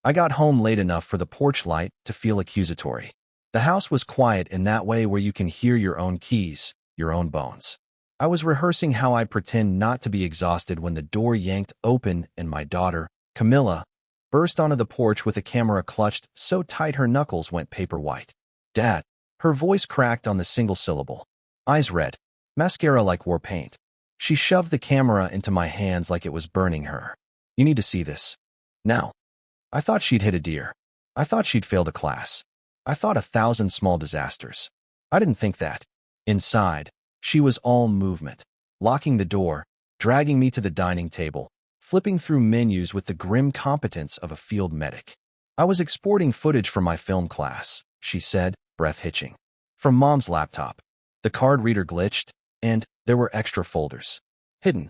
I got home late enough for the porch light to feel accusatory. The house was quiet in that way where you can hear your own keys, your own bones. I was rehearsing how I'd pretend not to be exhausted when the door yanked open and my daughter, Camilla, burst onto the porch with a camera clutched so tight her knuckles went paper white. "Dad." Her voice cracked on the single syllable. Eyes red. Mascara like war paint. She shoved the camera into my hands like it was burning her. "You need to see this. Now." I thought she'd hit a deer. I thought she'd failed a class. I thought 1,000 small disasters. I didn't think that. Inside, she was all movement, locking the door, dragging me to the dining table, flipping through menus with the grim competence of a field medic. "I was exporting footage from my film class," she said, breath hitching. "From Mom's laptop." The card reader glitched, and there were extra folders. Hidden.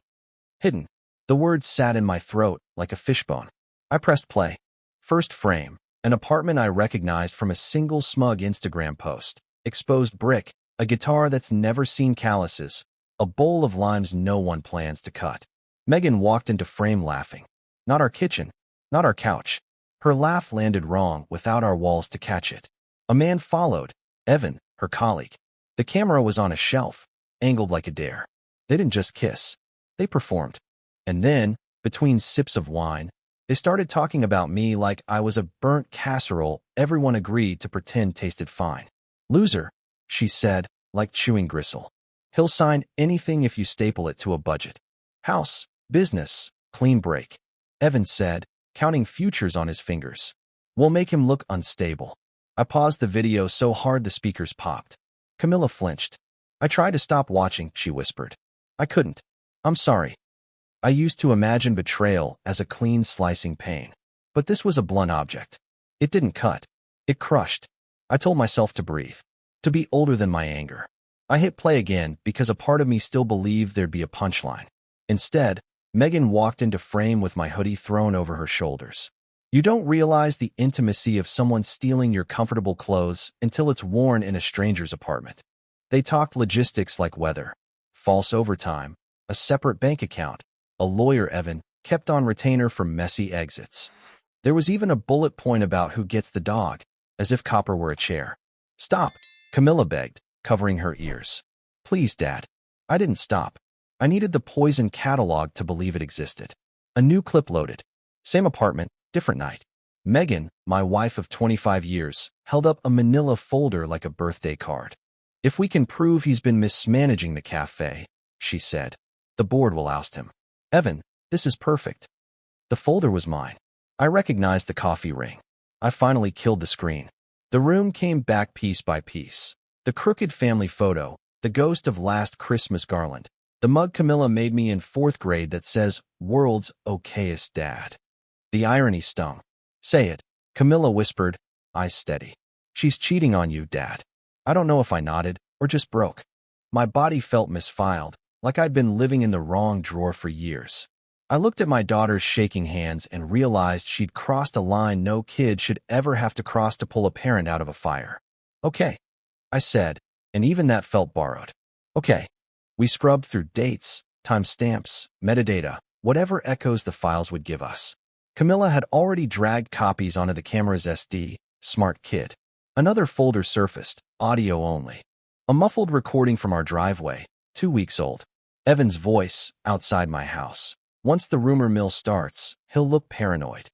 Hidden. The words sat in my throat like a fishbone. I pressed play. First frame, an apartment I recognized from a single smug Instagram post. Exposed brick, a guitar that's never seen calluses, a bowl of limes no one plans to cut. Megan walked into frame laughing. Not our kitchen, not our couch. Her laugh landed wrong without our walls to catch it. A man followed, Evan, her colleague. The camera was on a shelf, angled like a dare. They didn't just kiss. They performed. And then, between sips of wine, they started talking about me like I was a burnt casserole everyone agreed to pretend tasted fine. "Loser," she said, like chewing gristle. "He'll sign anything if you staple it to a budget. House, business, clean break." Evan said, counting futures on his fingers. "We'll make him look unstable." I paused the video so hard the speakers popped. Camilla flinched. "I tried to stop watching," she whispered. "I couldn't. I'm sorry. I used to imagine betrayal as a clean slicing pain. But this was a blunt object. It didn't cut. It crushed." I told myself to breathe. To be older than my anger. I hit play again because a part of me still believed there'd be a punchline. Instead, Megan walked into frame with my hoodie thrown over her shoulders. You don't realize the intimacy of someone stealing your comfortable clothes until it's worn in a stranger's apartment. They talked logistics like weather, false overtime, a separate bank account, a lawyer Evan kept on retainer for messy exits. There was even a bullet point about who gets the dog, as if copper were a chair. "Stop," Camilla begged, covering her ears. "Please, Dad." I didn't stop. I needed the poison catalog to believe it existed. A new clip loaded. Same apartment, different night. Megan, my wife of 25 years, held up a manila folder like a birthday card. "If we can prove he's been mismanaging the cafe," she said, "the board will oust him." "Evan, this is perfect." The folder was mine. I recognized the coffee ring. I finally killed the screen. The room came back piece by piece. The crooked family photo, the ghost of last Christmas garland, the mug Camilla made me in 4th grade that says, "World's okayest dad." The irony stung. "Say it," Camilla whispered, eyes steady. "She's cheating on you, Dad." I don't know if I nodded or just broke. My body felt misfiled, like I'd been living in the wrong drawer for years. I looked at my daughter's shaking hands and realized she'd crossed a line no kid should ever have to cross to pull a parent out of a fire. "Okay," I said, and even that felt borrowed. "Okay." We scrubbed through dates, timestamps, metadata, whatever echoes the files would give us. Camilla had already dragged copies onto the camera's SD, smart kid. Another folder surfaced, audio only. A muffled recording from our driveway, 2 weeks old. Evan's voice, outside my house. "Once the rumor mill starts, he'll look paranoid."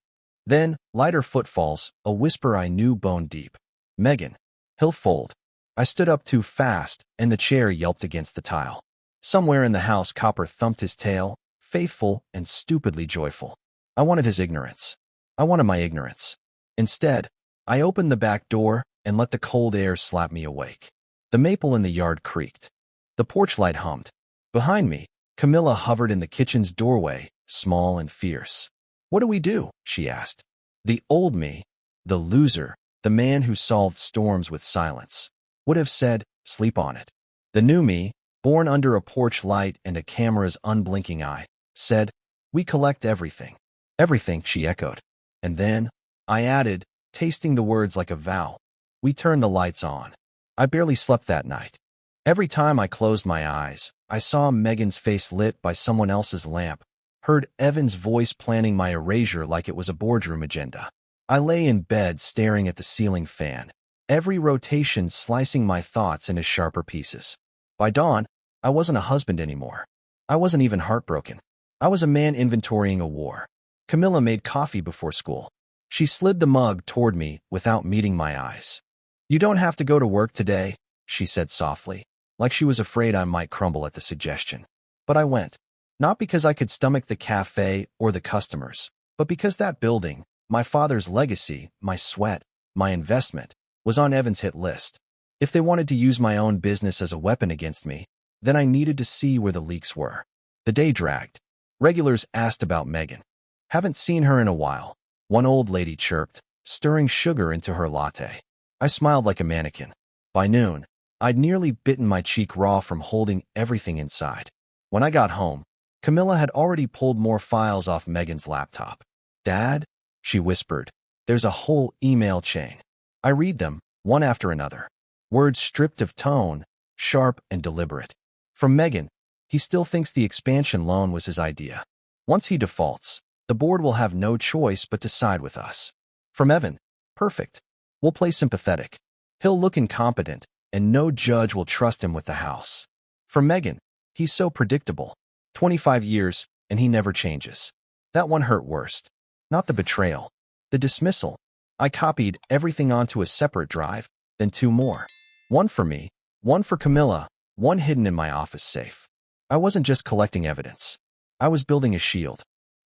Then, lighter footfalls, a whisper I knew bone deep. "Megan, he'll fold." I stood up too fast, and the chair yelped against the tile. Somewhere in the house, Copper thumped his tail, faithful and stupidly joyful. I wanted his ignorance. I wanted my ignorance. Instead, I opened the back door and let the cold air slap me awake. The maple in the yard creaked. The porch light hummed. Behind me, Camilla hovered in the kitchen's doorway, small and fierce. "What do we do?" she asked. The old me, the loser, the man who solved storms with silence, would have said, "Sleep on it." The new me, born under a porch light and a camera's unblinking eye, said, "We collect everything." "Everything," she echoed. And then, I added, tasting the words like a vow, "We turn the lights on." I barely slept that night. Every time I closed my eyes, I saw Megan's face lit by someone else's lamp, heard Evan's voice planning my erasure like it was a boardroom agenda. I lay in bed staring at the ceiling fan, every rotation slicing my thoughts into sharper pieces. By dawn, I wasn't a husband anymore. I wasn't even heartbroken. I was a man inventorying a war. Camilla made coffee before school. She slid the mug toward me without meeting my eyes. "You don't have to go to work today," she said softly, like she was afraid I might crumble at the suggestion. But I went. Not because I could stomach the cafe or the customers, but because that building, my father's legacy, my sweat, my investment, was on Evan's hit list. If they wanted to use my own business as a weapon against me, then I needed to see where the leaks were. The day dragged. Regulars asked about Megan. "Haven't seen her in a while," one old lady chirped, stirring sugar into her latte. I smiled like a mannequin. By noon, I'd nearly bitten my cheek raw from holding everything inside. When I got home, Camilla had already pulled more files off Megan's laptop. "Dad," she whispered, "there's a whole email chain." I read them, one after another. Words stripped of tone, sharp and deliberate. From Megan, "He still thinks the expansion loan was his idea. Once he defaults, the board will have no choice but to side with us." From Evan, "Perfect. We'll play sympathetic. He'll look incompetent, and no judge will trust him with the house." From Megan, "He's so predictable. 25 years, and he never changes." That one hurt worst. Not the betrayal, the dismissal. I copied everything onto a separate drive, then two more. One for me, one for Camilla, one hidden in my office safe. I wasn't just collecting evidence. I was building a shield.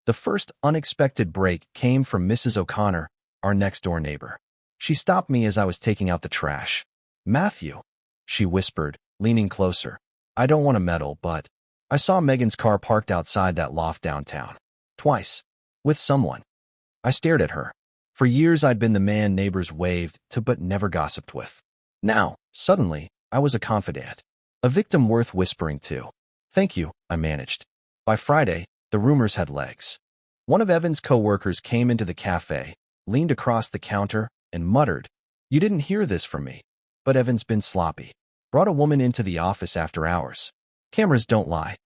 The first unexpected break came from Mrs. O'Connor, our next-door neighbor. She stopped me as I was taking out the trash. "Matthew," she whispered, leaning closer. "I don't want to meddle, but I saw Megan's car parked outside that loft downtown. Twice. With someone." I stared at her. For years I'd been the man neighbors waved to but never gossiped with. Now, suddenly, I was a confidant. A victim worth whispering to. "Thank you," I managed. By Friday, the rumors had legs. One of Evan's co-workers came into the cafe, leaned across the counter, and muttered, "You didn't hear this from me, but Evan's been sloppy. Brought a woman into the office after hours. Cameras don't lie."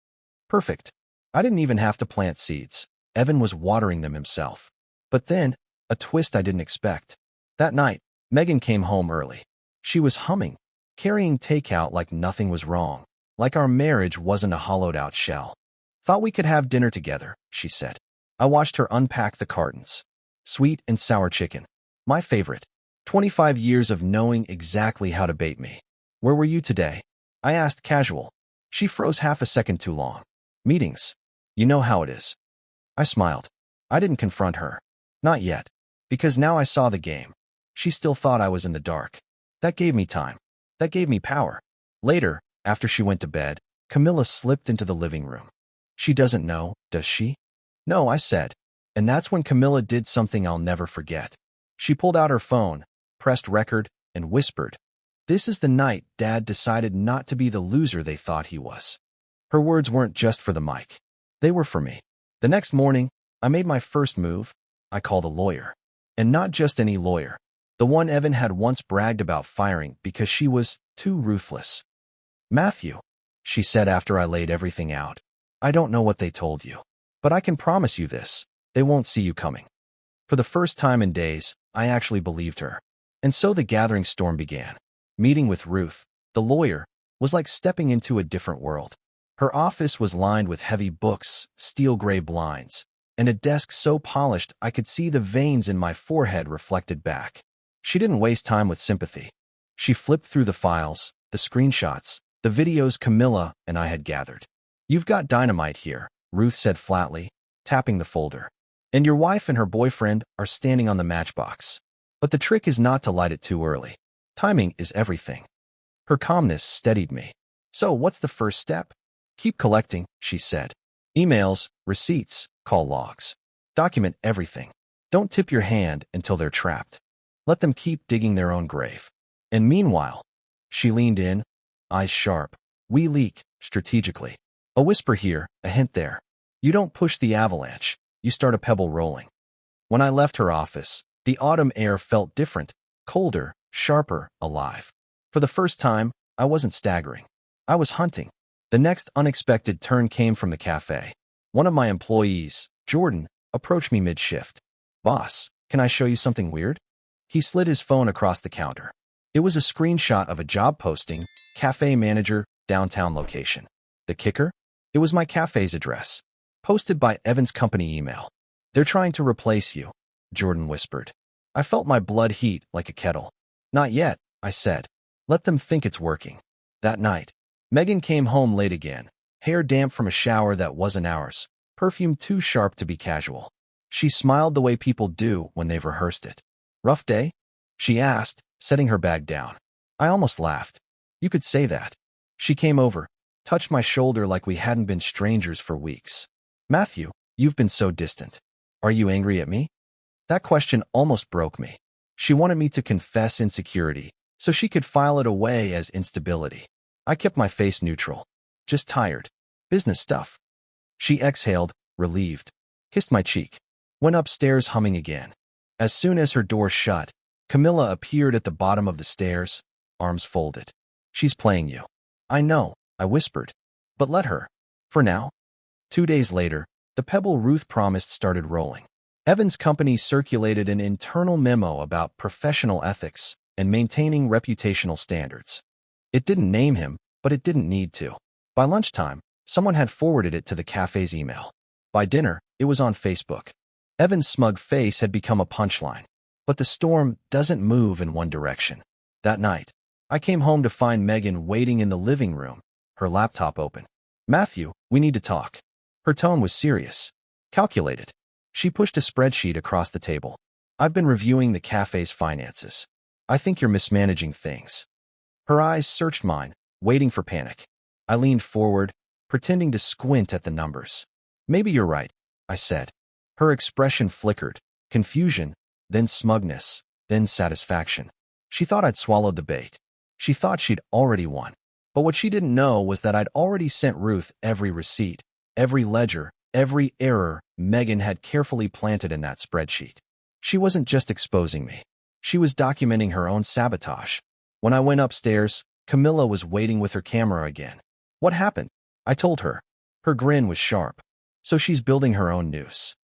Perfect. I didn't even have to plant seeds. Evan was watering them himself. But then, a twist I didn't expect. That night, Megan came home early. She was humming, carrying takeout like nothing was wrong, like our marriage wasn't a hollowed-out shell. "Thought we could have dinner together," she said. I watched her unpack the cartons. Sweet and sour chicken. My favorite. 25 years of knowing exactly how to bait me. "Where were you today?" I asked casual. She froze half a second too long. "Meetings. You know how it is." I smiled. I didn't confront her. Not yet. Because now I saw the game. She still thought I was in the dark. That gave me time. That gave me power. Later, after she went to bed, Camilla slipped into the living room. "She doesn't know, does she?" "No," I said. And that's when Camilla did something I'll never forget. She pulled out her phone, pressed record, and whispered, "This is the night Dad decided not to be the loser they thought he was." Her words weren't just for the mic. They were for me. The next morning, I made my first move. I called a lawyer. And not just any lawyer. The one Evan had once bragged about firing because she was too ruthless. "Matthew," she said after I laid everything out, "I don't know what they told you. But I can promise you this. They won't see you coming." For the first time in days, I actually believed her. And so the gathering storm began. Meeting with Ruth, the lawyer, was like stepping into a different world. Her office was lined with heavy books, steel gray blinds, and a desk so polished I could see the veins in my forehead reflected back. She didn't waste time with sympathy. She flipped through the files, the screenshots, the videos Camilla and I had gathered. "You've got dynamite here," Ruth said flatly, tapping the folder. "And your wife and her boyfriend are standing on the matchbox. But the trick is not to light it too early. Timing is everything." Her calmness steadied me. "So what's the first step?" "Keep collecting," she said. "Emails, receipts, call logs. Document everything. Don't tip your hand until they're trapped. Let them keep digging their own grave. And meanwhile," she leaned in, eyes sharp, "we leak, strategically. A whisper here, a hint there. You don't push the avalanche, you start a pebble rolling." When I left her office, the autumn air felt different, colder, sharper, alive. For the first time, I wasn't staggering. I was hunting. The next unexpected turn came from the cafe. One of my employees, Jordan, approached me mid-shift. "Boss," Can I show you something weird? He slid his phone across the counter. It was a screenshot of a job posting, cafe manager, downtown location. The kicker? It was my cafe's address, posted by Evan's company email. They're trying to replace you, Jordan whispered. I felt my blood heat like a kettle. Not yet, I said. Let them think it's working. That night, Megan came home late again, hair damp from a shower that wasn't ours, perfume too sharp to be casual. She smiled the way people do when they've rehearsed it. Rough day? She asked, setting her bag down. I almost laughed. You could say that. She came over, touched my shoulder like we hadn't been strangers for weeks. Matthew, you've been so distant. Are you angry at me? That question almost broke me. She wanted me to confess insecurity, so she could file it away as instability. I kept my face neutral. Just tired. Business stuff. She exhaled, relieved, kissed my cheek, went upstairs humming again. As soon as her door shut, Camilla appeared at the bottom of the stairs, arms folded. She's playing you. I know, I whispered. But let her. For now. 2 days later, the pebble Ruth promised started rolling. Evan's company circulated an internal memo about professional ethics and maintaining reputational standards. It didn't name him, but it didn't need to. By lunchtime, someone had forwarded it to the cafe's email. By dinner, it was on Facebook. Evan's smug face had become a punchline. But the storm doesn't move in one direction. That night, I came home to find Megan waiting in the living room, her laptop open. Matthew, we need to talk. Her tone was serious, calculated. She pushed a spreadsheet across the table. I've been reviewing the cafe's finances. I think you're mismanaging things. Her eyes searched mine, waiting for panic. I leaned forward, pretending to squint at the numbers. Maybe you're right, I said. Her expression flickered, confusion, then smugness, then satisfaction. She thought I'd swallowed the bait. She thought she'd already won. But what she didn't know was that I'd already sent Ruth every receipt, every ledger, every error Megan had carefully planted in that spreadsheet. She wasn't just exposing me. She was documenting her own sabotage. When I went upstairs, Camilla was waiting with her camera again. What happened? I told her. Her grin was sharp. So she's building her own noose.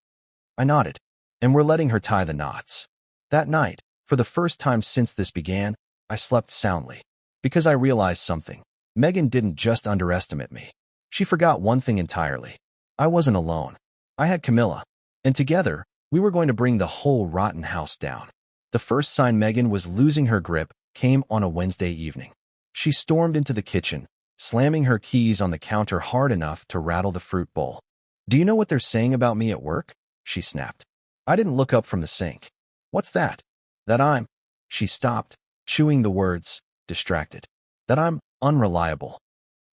I nodded. And we're letting her tie the knots. That night, for the first time since this began, I slept soundly. Because I realized something. Megan didn't just underestimate me. She forgot one thing entirely. I wasn't alone. I had Camilla. And together, we were going to bring the whole rotten house down. The first sign Megan was losing her grip came on a Wednesday evening. She stormed into the kitchen, slamming her keys on the counter hard enough to rattle the fruit bowl. Do you know what they're saying about me at work? She snapped. I didn't look up from the sink. What's that? That I'm... She stopped, chewing the words, distracted. That I'm unreliable.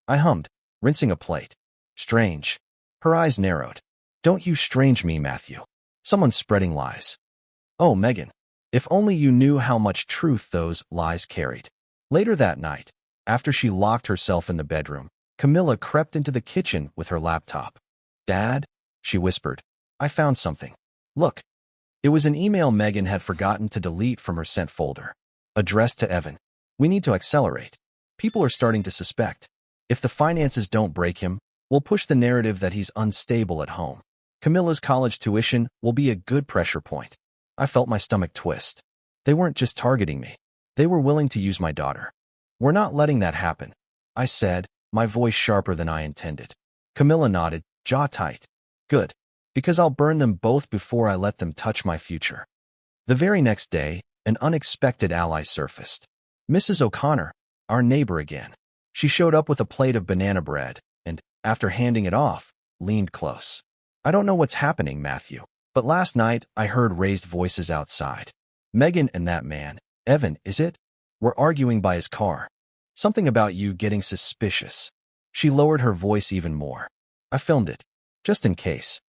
I hummed, rinsing a plate. Strange. Her eyes narrowed. Don't you strange me, Matthew. Someone's spreading lies. Oh, Megan. If only you knew how much truth those lies carried. Later that night, after she locked herself in the bedroom, Camilla crept into the kitchen with her laptop. Dad, she whispered, I found something. Look. It was an email Megan had forgotten to delete from her sent folder. Addressed to Evan. We need to accelerate. People are starting to suspect. If the finances don't break him, we'll push the narrative that he's unstable at home. Camilla's college tuition will be a good pressure point. I felt my stomach twist. They weren't just targeting me. They were willing to use my daughter. We're not letting that happen, I said, my voice sharper than I intended. Camilla nodded, jaw tight. Good. Because I'll burn them both before I let them touch my future. The very next day, an unexpected ally surfaced. Mrs. O'Connor, our neighbor again. She showed up with a plate of banana bread and, after handing it off, leaned close. I don't know what's happening, Matthew, but last night I heard raised voices outside. Megan and that man, Evan, is it? Were arguing by his car. Something about you getting suspicious. She lowered her voice even more. I filmed it, just in case.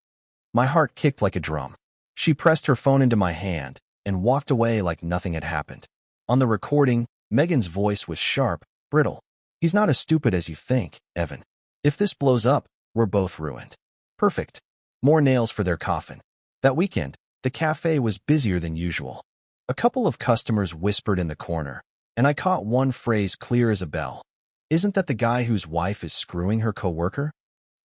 My heart kicked like a drum. She pressed her phone into my hand and walked away like nothing had happened. On the recording, Megan's voice was sharp, brittle. He's not as stupid as you think, Evan. If this blows up, we're both ruined. Perfect. More nails for their coffin. That weekend, the cafe was busier than usual. A couple of customers whispered in the corner, and I caught one phrase clear as a bell. Isn't that the guy whose wife is screwing her coworker?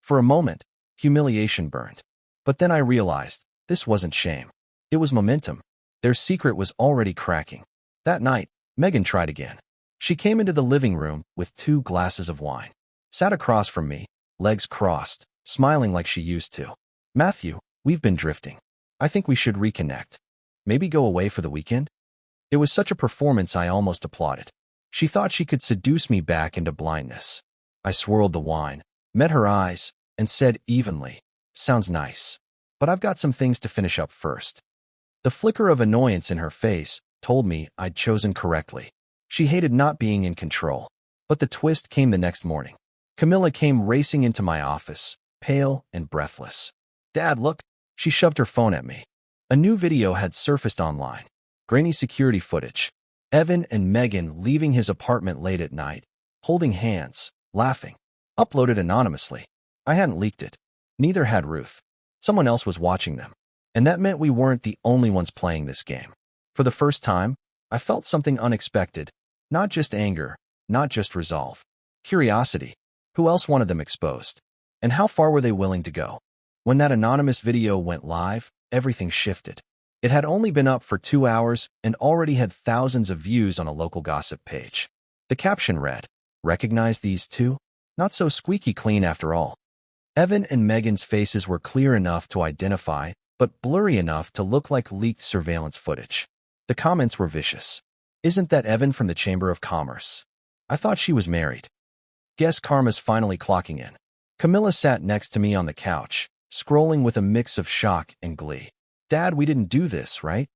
For a moment, humiliation burned. But then I realized, this wasn't shame. It was momentum. Their secret was already cracking. That night, Megan tried again. She came into the living room with 2 glasses of wine, sat across from me, legs crossed, smiling like she used to. Matthew, we've been drifting. I think we should reconnect. Maybe go away for the weekend? It was such a performance I almost applauded. She thought she could seduce me back into blindness. I swirled the wine, met her eyes, and said evenly, "Sounds nice. But I've got some things to finish up first." The flicker of annoyance in her face told me I'd chosen correctly. She hated not being in control. But the twist came the next morning. Camilla came racing into my office, pale and breathless. "Dad, look." She shoved her phone at me. A new video had surfaced online. Grainy security footage. Evan and Megan leaving his apartment late at night, holding hands, laughing. Uploaded anonymously. I hadn't leaked it. Neither had Ruth. Someone else was watching them. And that meant we weren't the only ones playing this game. For the first time, I felt something unexpected. Not just anger, not just resolve. Curiosity. Who else wanted them exposed? And how far were they willing to go? When that anonymous video went live, everything shifted. It had only been up for 2 hours and already had thousands of views on a local gossip page. The caption read, "Recognize these two? Not so squeaky clean after all." Evan and Megan's faces were clear enough to identify, but blurry enough to look like leaked surveillance footage. The comments were vicious. "Isn't that Evan from the Chamber of Commerce? I thought she was married." Guess karma's finally clocking in. Camilla sat next to me on the couch, scrolling with a mix of shock and glee. "Dad, we didn't do this, right?"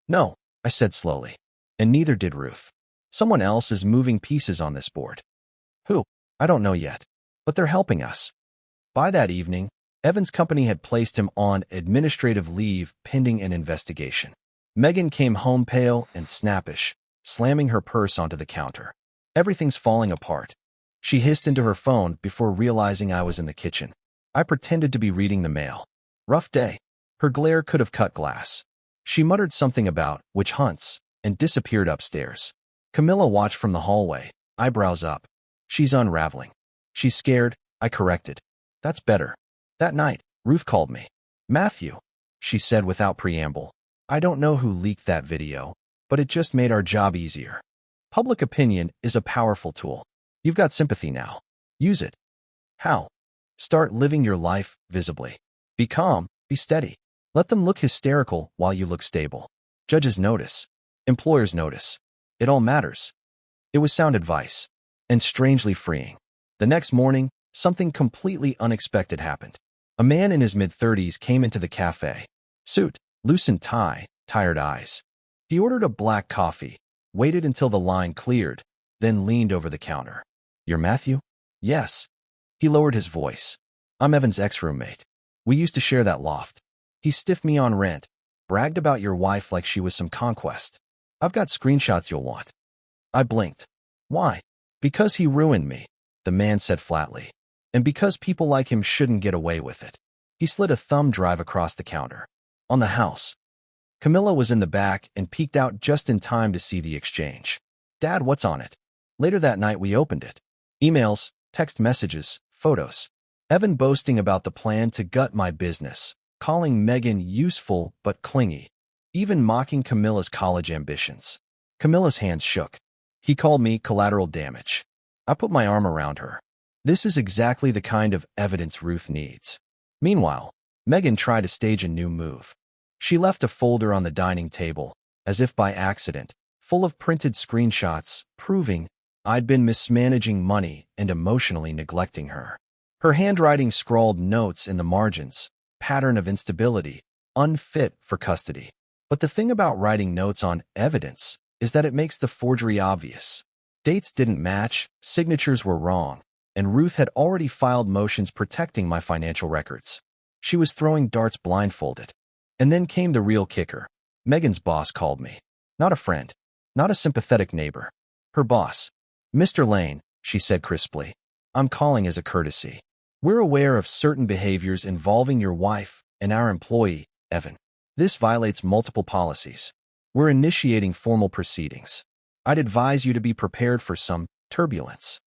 "No," I said slowly. "And neither did Ruth. Someone else is moving pieces on this board." "Who?" "I don't know yet. But they're helping us." By that evening, Evan's company had placed him on administrative leave pending an investigation. Megan came home pale and snappish, slamming her purse onto the counter. "Everything's falling apart." She hissed into her phone before realizing I was in the kitchen. I pretended to be reading the mail. "Rough day." Her glare could have cut glass. She muttered something about witch hunts and disappeared upstairs. Camilla watched from the hallway, eyebrows up. "She's unraveling." "She's scared," I corrected. "That's better." That night, Ruth called me. "Matthew," she said without preamble, "I don't know who leaked that video, but it just made our job easier. Public opinion is a powerful tool. You've got sympathy now. Use it." "How?" "Start living your life visibly. Be calm, be steady. Let them look hysterical while you look stable. Judges notice. Employers notice. It all matters." It was sound advice, and strangely freeing. The next morning, something completely unexpected happened. A man in his mid-30s came into the cafe. Suit, loosened tie, tired eyes. He ordered a black coffee, waited until the line cleared, then leaned over the counter. "You're Matthew?" "Yes." He lowered his voice. "I'm Evan's ex-roommate. We used to share that loft. He stiffed me on rent, bragged about your wife like she was some conquest. I've got screenshots you'll want." I blinked. "Why?" "Because he ruined me," the man said flatly. "And because people like him shouldn't get away with it." He slid a thumb drive across the counter. "On the house." Camilla was in the back and peeked out just in time to see the exchange. "Dad, what's on it?" Later that night we opened it. Emails, text messages, photos. Evan boasting about the plan to gut my business, calling Megan useful but clingy, even mocking Camilla's college ambitions. Camilla's hands shook. He called me collateral damage. I put my arm around her. This is exactly the kind of evidence Ruth needs. Meanwhile, Megan tried to stage a new move. She left a folder on the dining table, as if by accident, full of printed screenshots, proving I'd been mismanaging money and emotionally neglecting her. Her handwriting scrawled notes in the margins, pattern of instability, unfit for custody. But the thing about writing notes on evidence is that it makes the forgery obvious. Dates didn't match, signatures were wrong, and Ruth had already filed motions protecting my financial records. She was throwing darts blindfolded. And then came the real kicker. Megan's boss called me. Not a friend, not a sympathetic neighbor. Her boss. "Mr. Lane," she said crisply, "I'm calling as a courtesy. We're aware of certain behaviors involving your wife and our employee, Evan. This violates multiple policies. We're initiating formal proceedings. I'd advise you to be prepared for some turbulence."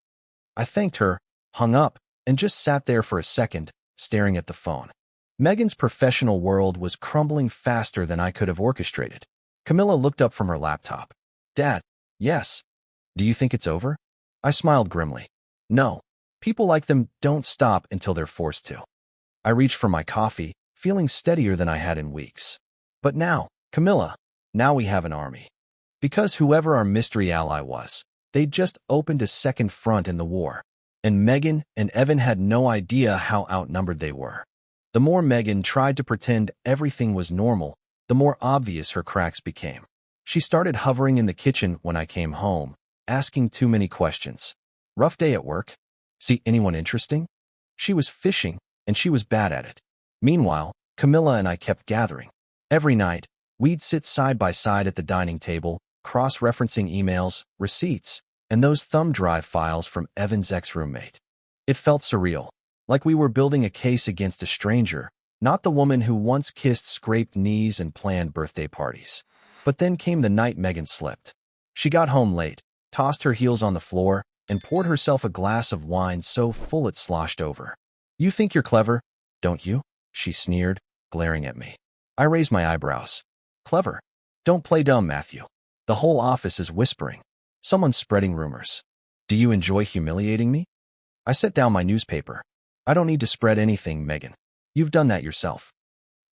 I thanked her, hung up, and just sat there for a second, staring at the phone. Megan's professional world was crumbling faster than I could have orchestrated. Camilla looked up from her laptop. Dad, yes. Do you think it's over? I smiled grimly. No. People like them don't stop until they're forced to. I reached for my coffee, feeling steadier than I had in weeks. But now, Camilla, now we have an army. Because whoever our mystery ally was, they'd just opened a second front in the war. And Megan and Evan had no idea how outnumbered they were. The more Megan tried to pretend everything was normal, the more obvious her cracks became. She started hovering in the kitchen when I came home, asking too many questions. Rough day at work? See anyone interesting? She was fishing, and she was bad at it. Meanwhile, Camilla and I kept gathering. Every night, we'd sit side by side at the dining table, cross-referencing emails, receipts, and those thumb drive files from Evan's ex-roommate. It felt surreal, like we were building a case against a stranger, not the woman who once kissed scraped knees and planned birthday parties. But then came the night Megan slipped. She got home late, tossed her heels on the floor, and poured herself a glass of wine so full it sloshed over. You think you're clever, don't you? She sneered, glaring at me. I raised my eyebrows. Clever? Don't play dumb, Matthew. The whole office is whispering. Someone's spreading rumors. Do you enjoy humiliating me? I set down my newspaper. I don't need to spread anything, Megan. You've done that yourself.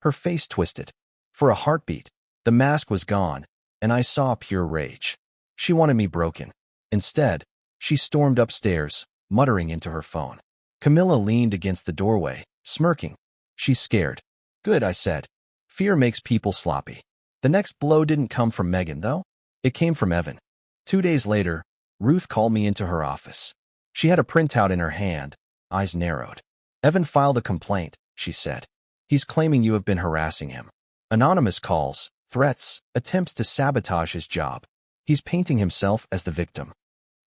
Her face twisted. For a heartbeat, the mask was gone, and I saw pure rage. She wanted me broken. Instead, she stormed upstairs, muttering into her phone. Camilla leaned against the doorway, smirking. She's scared. Good, I said. Fear makes people sloppy. The next blow didn't come from Megan, though. It came from Evan. 2 days later, Ruth called me into her office. She had a printout in her hand, eyes narrowed. Evan filed a complaint, she said. He's claiming you have been harassing him. Anonymous calls, threats, attempts to sabotage his job. He's painting himself as the victim.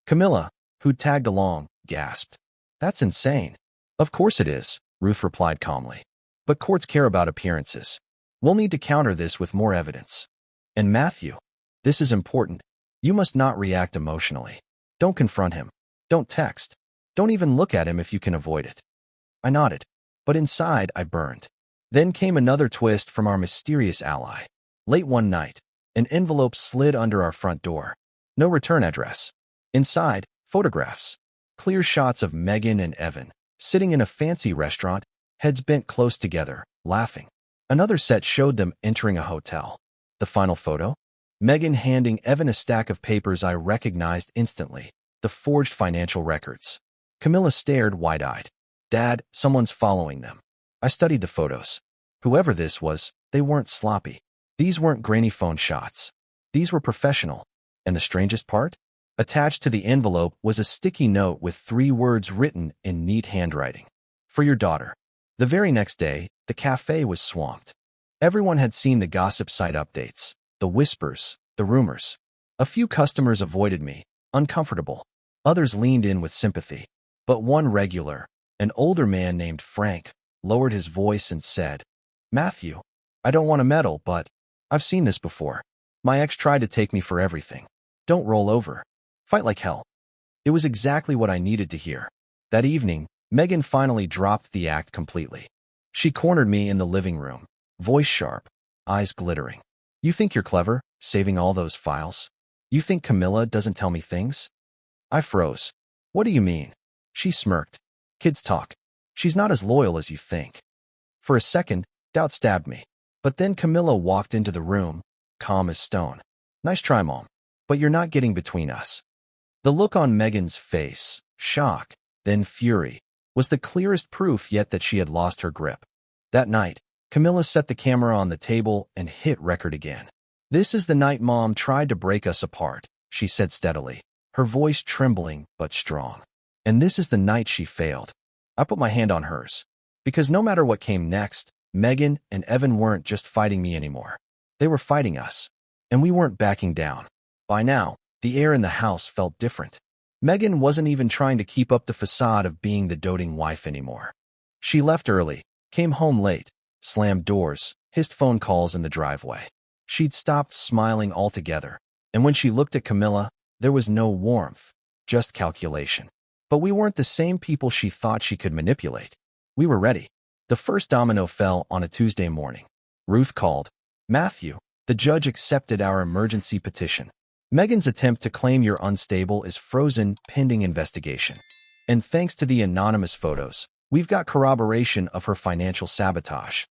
Camilla, who'd tagged along, gasped. That's insane. Of course it is, Ruth replied calmly. But courts care about appearances. We'll need to counter this with more evidence. And Matthew, this is important. You must not react emotionally. Don't confront him. Don't text. Don't even look at him if you can avoid it. I nodded, but inside I burned. Then came another twist from our mysterious ally. Late one night, an envelope slid under our front door. No return address. Inside, photographs. Clear shots of Megan and Evan, sitting in a fancy restaurant, heads bent close together, laughing. Another set showed them entering a hotel. The final photo? Megan handing Evan a stack of papers I recognized instantly, the forged financial records. Camilla stared wide-eyed. Dad, someone's following them. I studied the photos. Whoever this was, they weren't sloppy. These weren't grainy phone shots. These were professional. And the strangest part? Attached to the envelope was a sticky note with 3 words written in neat handwriting. For your daughter. The very next day, the cafe was swamped. Everyone had seen the gossip site updates, the whispers, the rumors. A few customers avoided me, uncomfortable. Others leaned in with sympathy. But one regular, an older man named Frank, lowered his voice and said, Matthew, I don't want to meddle, but I've seen this before. My ex tried to take me for everything. Don't roll over. Fight like hell. It was exactly what I needed to hear. That evening, Megan finally dropped the act completely. She cornered me in the living room, voice sharp, eyes glittering. You think you're clever, saving all those files? You think Camilla doesn't tell me things? I froze. What do you mean? She smirked. Kids talk. She's not as loyal as you think. For a second, doubt stabbed me. But then Camilla walked into the room, calm as stone. Nice try, Mom. But you're not getting between us. The look on Megan's face, shock, then fury, was the clearest proof yet that she had lost her grip. That night, Camilla set the camera on the table and hit record again. This is the night Mom tried to break us apart, she said steadily, her voice trembling but strong. And this is the night she failed. I put my hand on hers. Because no matter what came next, Megan and Evan weren't just fighting me anymore. They were fighting us. And we weren't backing down. By now, the air in the house felt different. Megan wasn't even trying to keep up the facade of being the doting wife anymore. She left early, came home late, slammed doors, hissed phone calls in the driveway. She'd stopped smiling altogether, and when she looked at Camilla, there was no warmth, just calculation. But we weren't the same people she thought she could manipulate. We were ready. The first domino fell on a Tuesday morning. Ruth called. Matthew, The judge accepted our emergency petition. Megan's attempt to claim you're unstable is frozen pending investigation. And thanks to the anonymous photos, we've got corroboration of her financial sabotage.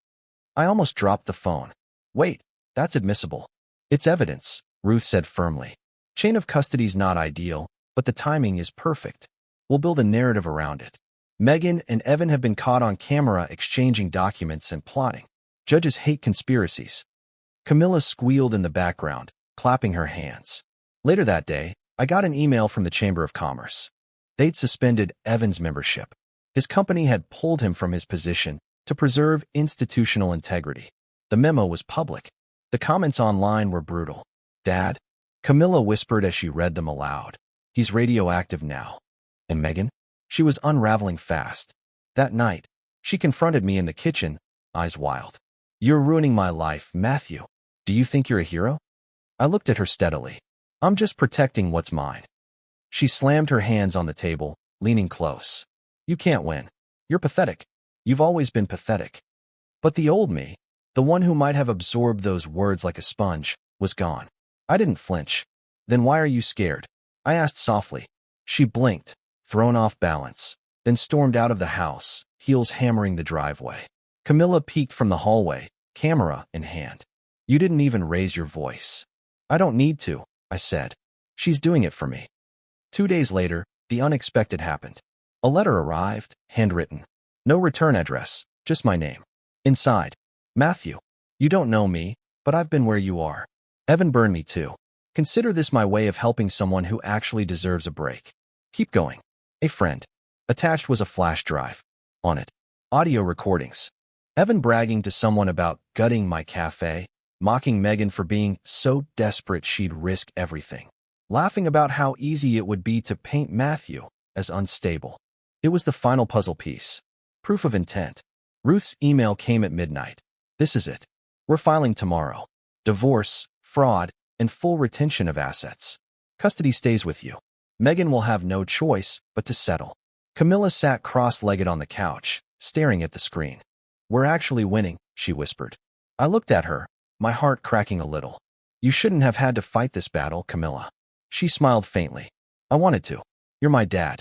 I almost dropped the phone. Wait, that's admissible. It's evidence, Ruth said firmly. Chain of custody's not ideal, but the timing is perfect. We'll build a narrative around it. Megan and Evan have been caught on camera exchanging documents and plotting. Judges hate conspiracies. Camilla squealed in the background, clapping her hands. Later that day, I got an email from the Chamber of Commerce. They'd suspended Evan's membership. His company had pulled him from his position to preserve institutional integrity. The memo was public. The comments online were brutal. Dad, Camilla whispered as she read them aloud. He's radioactive now. And Megan? She was unraveling fast. That night, she confronted me in the kitchen, eyes wild. You're ruining my life, Matthew. Do you think you're a hero? I looked at her steadily. I'm just protecting what's mine. She slammed her hands on the table, leaning close. You can't win. You're pathetic. You've always been pathetic. But the old me, the one who might have absorbed those words like a sponge, was gone. I didn't flinch. Then why are you scared? I asked softly. She blinked, thrown off balance, then stormed out of the house, heels hammering the driveway. Camilla peeked from the hallway, camera in hand. You didn't even raise your voice. I don't need to, I said. She's doing it for me. 2 days later, the unexpected happened. A letter arrived, handwritten. No return address, just my name. Inside, Matthew, you don't know me, but I've been where you are. Evan burned me too. Consider this my way of helping someone who actually deserves a break. Keep going. A friend. Attached was a flash drive. On it, audio recordings. Evan bragging to someone about gutting my cafe, mocking Megan for being so desperate she'd risk everything, laughing about how easy it would be to paint Matthew as unstable. It was the final puzzle piece. Proof of intent. Ruth's email came at midnight. This is it. We're filing tomorrow. Divorce, fraud, and full retention of assets. Custody stays with you. Megan will have no choice but to settle. Camilla sat cross-legged on the couch, staring at the screen. We're actually winning, she whispered. I looked at her, my heart cracking a little. You shouldn't have had to fight this battle, Camilla. She smiled faintly. I wanted to. You're my dad.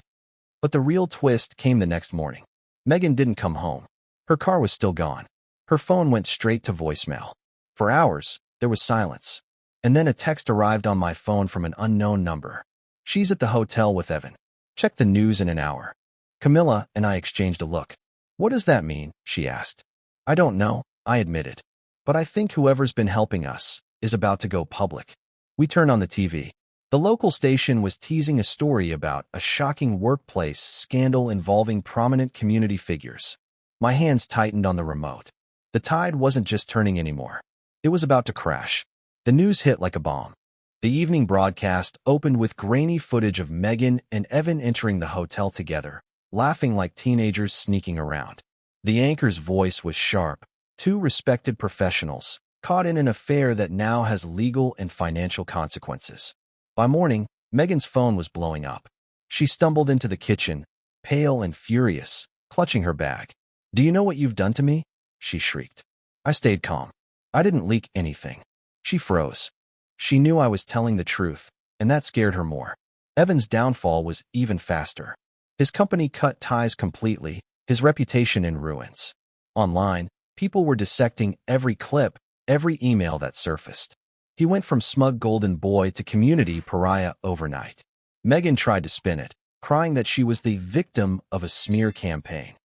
But the real twist came the next morning. Megan didn't come home. Her car was still gone. Her phone went straight to voicemail. For hours, there was silence. And then a text arrived on my phone from an unknown number. She's at the hotel with Evan. Check the news in an hour. Camilla and I exchanged a look. What does that mean? She asked. I don't know, I admitted. But I think whoever's been helping us is about to go public. We turned on the TV. The local station was teasing a story about a shocking workplace scandal involving prominent community figures. My hands tightened on the remote. The tide wasn't just turning anymore. It was about to crash. The news hit like a bomb. The evening broadcast opened with grainy footage of Megan and Evan entering the hotel together, laughing like teenagers sneaking around. The anchor's voice was sharp. Two respected professionals, caught in an affair that now has legal and financial consequences. By morning, Megan's phone was blowing up. She stumbled into the kitchen, pale and furious, clutching her bag. Do you know what you've done to me? She shrieked. I stayed calm. I didn't leak anything. She froze. She knew I was telling the truth, and that scared her more. Evan's downfall was even faster. His company cut ties completely, his reputation in ruins. Online, people were dissecting every clip, every email that surfaced. He went from smug golden boy to community pariah overnight. Megan tried to spin it, crying that she was the victim of a smear campaign.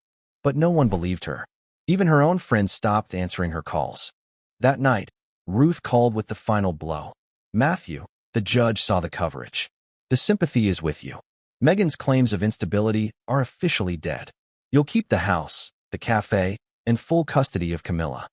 But no one believed her. Even her own friends stopped answering her calls. That night, Ruth called with the final blow. Matthew, the judge, saw the coverage. The sympathy is with you. Megan's claims of instability are officially dead. You'll keep the house, the cafe, and full custody of Camilla.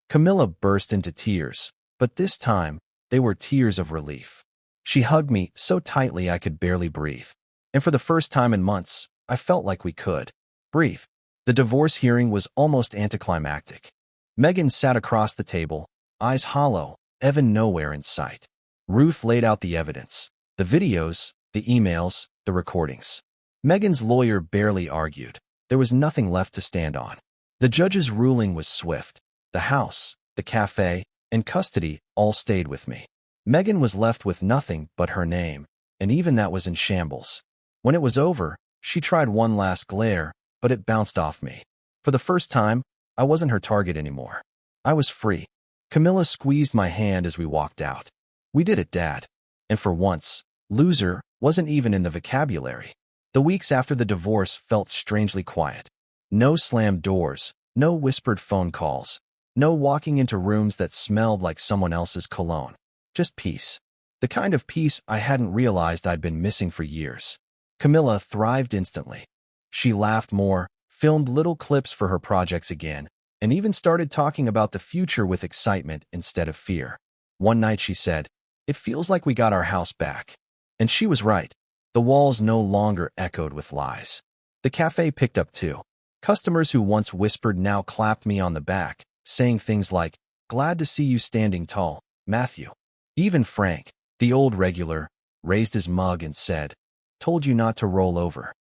Camilla burst into tears, but this time, they were tears of relief. She hugged me so tightly I could barely breathe. And for the first time in months, I felt like we could breathe. The divorce hearing was almost anticlimactic. Megan sat across the table, eyes hollow, Evan nowhere in sight. Ruth laid out the evidence, the videos, the emails, the recordings. Megan's lawyer barely argued. There was nothing left to stand on. The judge's ruling was swift. The house, the cafe, and custody all stayed with me. Megan was left with nothing but her name, and even that was in shambles. When it was over, she tried one last glare, but it bounced off me. For the first time, I wasn't her target anymore. I was free. Camilla squeezed my hand as we walked out. We did it, Dad. And for once, loser wasn't even in the vocabulary. The weeks after the divorce felt strangely quiet. No slammed doors, no whispered phone calls, no walking into rooms that smelled like someone else's cologne. Just peace. The kind of peace I hadn't realized I'd been missing for years. Camilla thrived instantly. She laughed more, filmed little clips for her projects again, and even started talking about the future with excitement instead of fear. One night she said, "It feels like we got our house back." And she was right. The walls no longer echoed with lies. The cafe picked up too. Customers who once whispered now clapped me on the back, saying things like, "Glad to see you standing tall, Matthew." Even Frank, the old regular, raised his mug and said, "Told you not to roll over."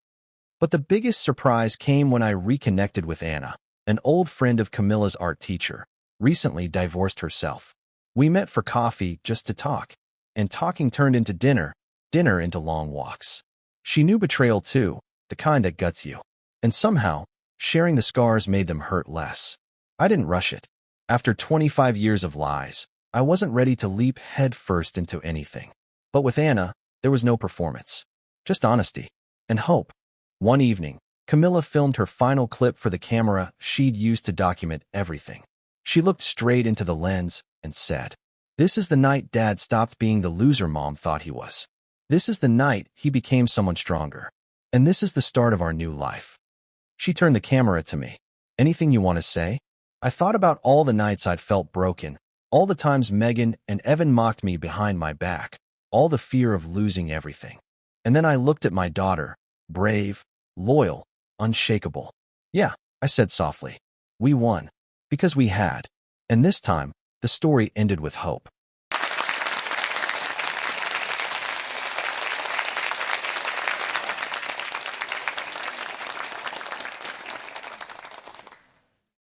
But the biggest surprise came when I reconnected with Anna, an old friend of Camilla's art teacher, recently divorced herself. We met for coffee just to talk, and talking turned into dinner, dinner into long walks. She knew betrayal too, the kind that guts you. And somehow, sharing the scars made them hurt less. I didn't rush it. After 25 years of lies, I wasn't ready to leap headfirst into anything. But with Anna, there was no performance. Just honesty and hope. One evening, Camilla filmed her final clip for the camera she'd used to document everything. She looked straight into the lens and said, "This is the night Dad stopped being the loser Mom thought he was. This is the night he became someone stronger. And this is the start of our new life." She turned the camera to me. "Anything you want to say?" I thought about all the nights I'd felt broken, all the times Megan and Evan mocked me behind my back, all the fear of losing everything. And then I looked at my daughter, brave, loyal, unshakable. "Yeah," I said softly. "We won. Because we had." And this time, the story ended with hope.